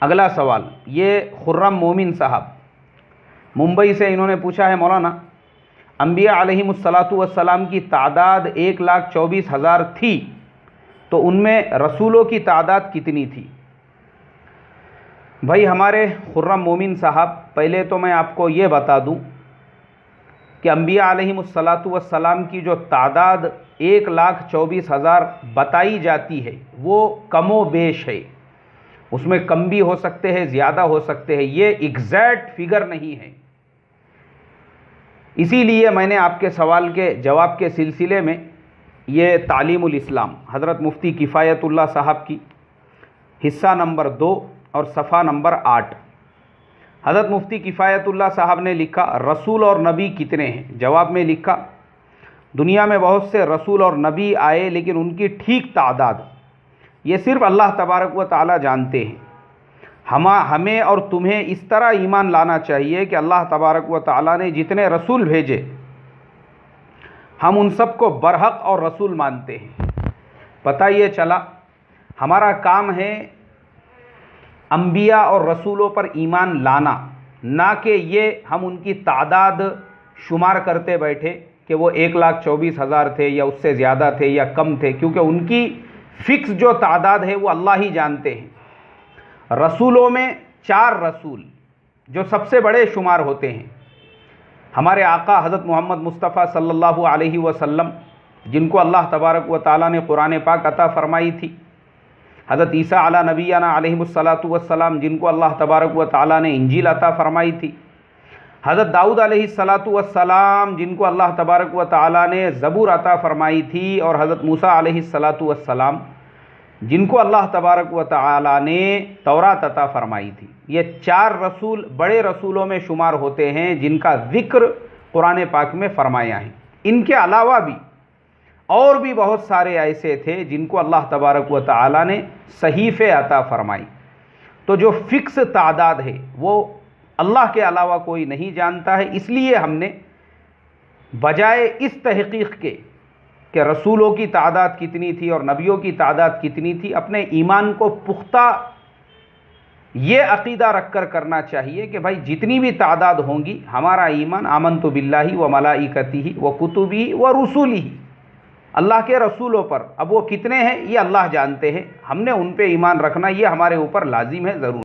اگلا سوال یہ خرم مومن صاحب ممبئی سے، انہوں نے پوچھا ہے مولانا انبیاء علیہم الصلاۃ والسلام کی تعداد 1,24,000 تھی تو ان میں رسولوں کی تعداد کتنی تھی؟ بھائی ہمارے خرم مومن صاحب، پہلے تو میں آپ کو یہ بتا دوں کہ انبیاء علیہم الصلاۃ والسلام کی جو تعداد 1,24,000 بتائی جاتی ہے وہ کم و بیش ہے، اس میں کم بھی ہو سکتے ہیں، زیادہ ہو سکتے ہیں، یہ ایگزیکٹ فگر نہیں ہے۔ اسی لیے میں نے آپ کے سوال کے جواب کے سلسلے میں یہ تعلیم الاسلام حضرت مفتی کفایت اللہ صاحب کی حصہ نمبر 2 اور صفحہ نمبر 8، حضرت مفتی کفایت اللہ صاحب نے لکھا رسول اور نبی کتنے ہیں؟ جواب میں لکھا دنیا میں بہت سے رسول اور نبی آئے لیکن ان کی ٹھیک تعداد یہ صرف اللہ تبارک و تعالی جانتے ہیں۔ ہمیں اور تمہیں اس طرح ایمان لانا چاہیے کہ اللہ تبارک و تعالی نے جتنے رسول بھیجے ہم ان سب کو برحق اور رسول مانتے ہیں۔ پتہ یہ چلا ہمارا کام ہے انبیاء اور رسولوں پر ایمان لانا، نہ کہ یہ ہم ان کی تعداد شمار کرتے بیٹھے کہ وہ 1,24,000 تھے یا اس سے زیادہ تھے یا کم تھے، کیونکہ ان کی فکس جو تعداد ہے وہ اللہ ہی جانتے ہیں۔ رسولوں میں 4 رسول جو سب سے بڑے شمار ہوتے ہیں، ہمارے آقا حضرت محمد مصطفیٰ صلی اللہ علیہ وسلم جن کو اللہ تبارک و تعالیٰ نے قرآن پاک عطا فرمائی تھی، حضرت عیسیٰ علی نبینا علیہ الصلاۃ والسلام جن کو اللہ تبارک و تعالیٰ نے انجیل عطا فرمائی تھی، حضرت داؤد علیہ الصلاۃ والسلام جن کو اللہ تبارک و تعالیٰ نے زبور عطا فرمائی تھی، اور حضرت موسیٰ علیہ الصلاۃ والسلام جن کو اللہ تبارک و تعالیٰ نے تورات عطا فرمائی تھی۔ یہ 4 رسول بڑے رسولوں میں شمار ہوتے ہیں جن کا ذکر قرآن پاک میں فرمایا ہے۔ ان کے علاوہ بھی اور بھی بہت سارے ایسے تھے جن کو اللہ تبارک و تعالیٰ نے صحیفے عطا فرمائی۔ تو جو فکس تعداد ہے وہ اللہ کے علاوہ کوئی نہیں جانتا ہے، اس لیے ہم نے بجائے اس تحقیق کے کہ رسولوں کی تعداد کتنی تھی اور نبیوں کی تعداد کتنی تھی، اپنے ایمان کو پختہ یہ عقیدہ رکھ کر کرنا چاہیے کہ بھائی جتنی بھی تعداد ہوں گی ہمارا ایمان آمنت باللہ و ملائکتہ و کتبہ و رسولہ، اللہ کے رسولوں پر، اب وہ کتنے ہیں یہ اللہ جانتے ہیں، ہم نے ان پہ ایمان رکھنا یہ ہمارے اوپر لازم ہے ضرور۔